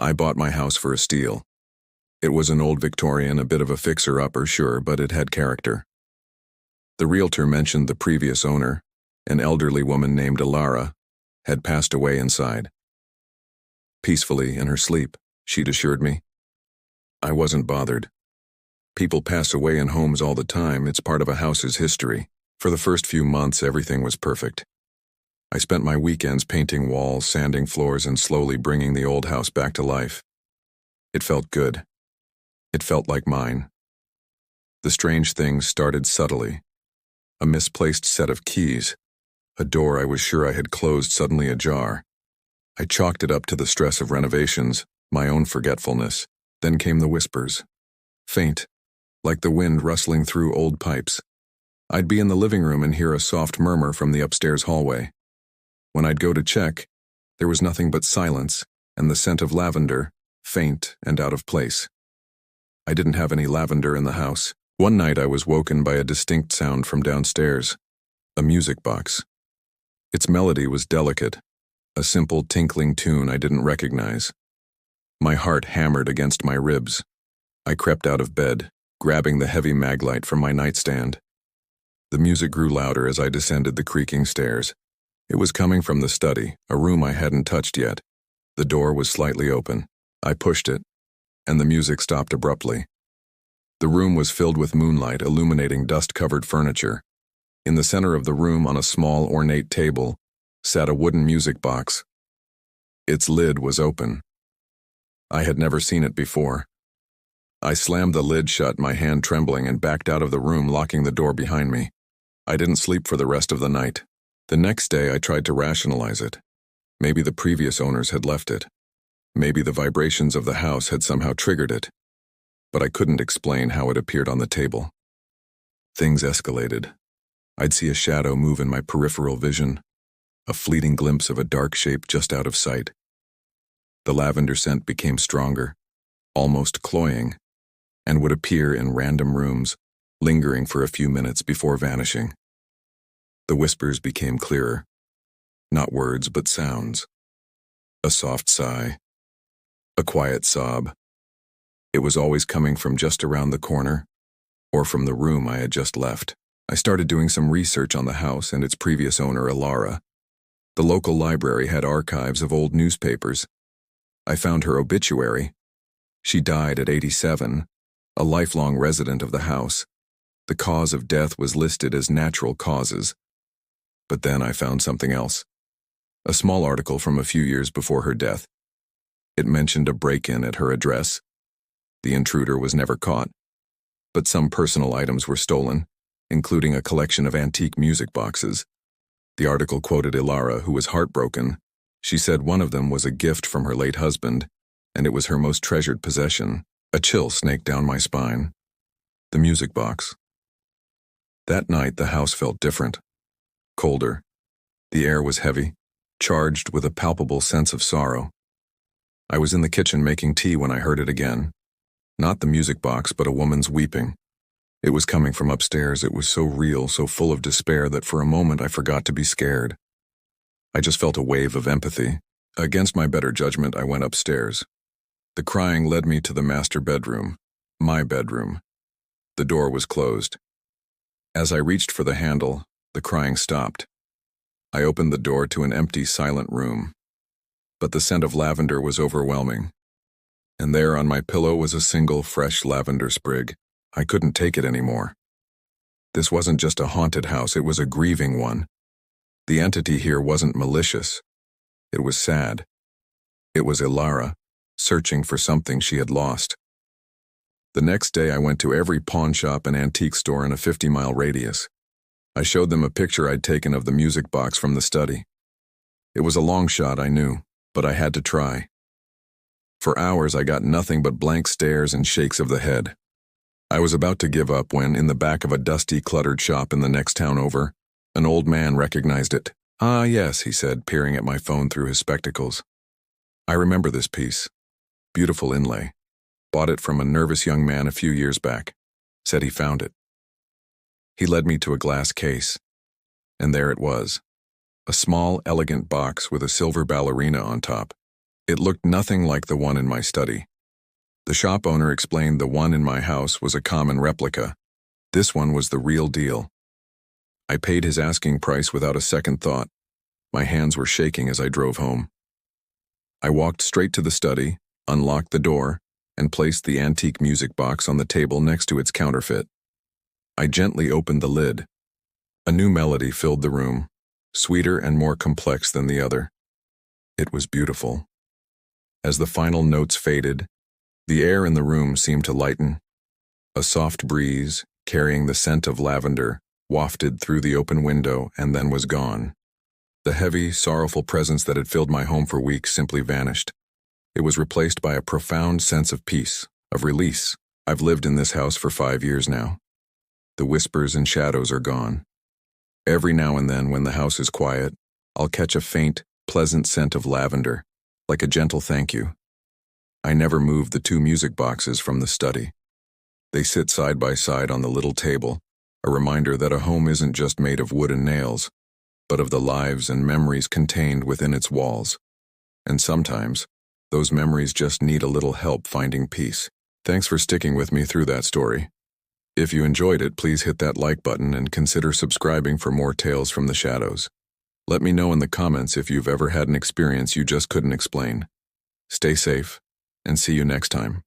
I bought my house for a steal. It was an old Victorian, a bit of a fixer-upper, sure, but it had character. The realtor mentioned the previous owner, an elderly woman named Alara, had passed away inside. Peacefully in her sleep, she'd assured me. I wasn't bothered. People pass away in homes all the time. It's part of a house's history. For the first few months, everything was perfect. I spent my weekends painting walls, sanding floors, and slowly bringing the old house back to life. It felt good. It felt like mine. The strange things started subtly. A misplaced set of keys. A door I was sure I had closed suddenly ajar. I chalked it up to the stress of renovations, my own forgetfulness. Then came the whispers. Faint, like the wind rustling through old pipes. I'd be in the living room and hear a soft murmur from the upstairs hallway. When I'd go to check, there was nothing but silence and the scent of lavender, faint and out of place. I didn't have any lavender in the house. One night I was woken by a distinct sound from downstairs. A music box. Its melody was delicate, a simple tinkling tune I didn't recognize. My heart hammered against my ribs. I crept out of bed, grabbing the heavy maglite from my nightstand. The music grew louder as I descended the creaking stairs. It was coming from the study, a room I hadn't touched yet. The door was slightly open. I pushed it, and the music stopped abruptly. The room was filled with moonlight illuminating dust-covered furniture. In the center of the room, on a small, ornate table, sat a wooden music box. Its lid was open. I had never seen it before. I slammed the lid shut, my hand trembling, and backed out of the room, locking the door behind me. I didn't sleep for the rest of the night. The next day I tried to rationalize it. Maybe the previous owners had left it. Maybe the vibrations of the house had somehow triggered it. But I couldn't explain how it appeared on the table. Things escalated. I'd see a shadow move in my peripheral vision, a fleeting glimpse of a dark shape just out of sight. The lavender scent became stronger, almost cloying, and would appear in random rooms, lingering for a few minutes before vanishing. The whispers became clearer, not words but sounds. A soft sigh, a quiet sob. It was always coming from just around the corner, or from the room I had just left. I started doing some research on the house and its previous owner, Alara. The local library had archives of old newspapers. I found her obituary. She died at 87, a lifelong resident of the house. The cause of death was listed as natural causes. But then I found something else. A small article from a few years before her death. It mentioned a break-in at her address. The intruder was never caught, but some personal items were stolen, including a collection of antique music boxes. The article quoted Alara, who was heartbroken. She said one of them was a gift from her late husband, and it was her most treasured possession. A chill snaked down my spine. The music box. That night the house felt different. Colder. The air was heavy, charged with a palpable sense of sorrow. I was in the kitchen making tea when I heard it again. Not the music box, but a woman's weeping. It was coming from upstairs. It was so real, so full of despair that for a moment I forgot to be scared. I just felt a wave of empathy. Against my better judgment, I went upstairs. The crying led me to the master bedroom, my bedroom. The door was closed. As I reached for the handle, the crying stopped. I opened the door to an empty, silent room. But the scent of lavender was overwhelming. And there on my pillow was a single, fresh lavender sprig. I couldn't take it anymore. This wasn't just a haunted house, it was a grieving one. The entity here wasn't malicious. It was sad. It was Alara, searching for something she had lost. The next day I went to every pawn shop and antique store in a 50-mile radius. I showed them a picture I'd taken of the music box from the study. It was a long shot, I knew, but I had to try. For hours I got nothing but blank stares and shakes of the head. I was about to give up when, in the back of a dusty, cluttered shop in the next town over, an old man recognized it. "Ah, yes," he said, peering at my phone through his spectacles. "I remember this piece. Beautiful inlay. Bought it from a nervous young man a few years back. Said he found it." He led me to a glass case, and there it was. A small, elegant box with a silver ballerina on top. It looked nothing like the one in my study. The shop owner explained the one in my house was a common replica. This one was the real deal. I paid his asking price without a second thought. My hands were shaking as I drove home. I walked straight to the study, unlocked the door, and placed the antique music box on the table next to its counterfeit. I gently opened the lid. A new melody filled the room, sweeter and more complex than the other. It was beautiful. As the final notes faded, the air in the room seemed to lighten. A soft breeze, carrying the scent of lavender, wafted through the open window and then was gone. The heavy, sorrowful presence that had filled my home for weeks simply vanished. It was replaced by a profound sense of peace, of release. I've lived in this house for 5 years now. The whispers and shadows are gone. Every now and then, when the house is quiet, I'll catch a faint, pleasant scent of lavender, like a gentle thank you. I never moved the 2 music boxes from the study. They sit side by side on the little table, a reminder that a home isn't just made of wood and nails, but of the lives and memories contained within its walls. And sometimes, those memories just need a little help finding peace. Thanks for sticking with me through that story. If you enjoyed it, please hit that like button and consider subscribing for more tales from the shadows. Let me know in the comments if you've ever had an experience you just couldn't explain. Stay safe, and see you next time.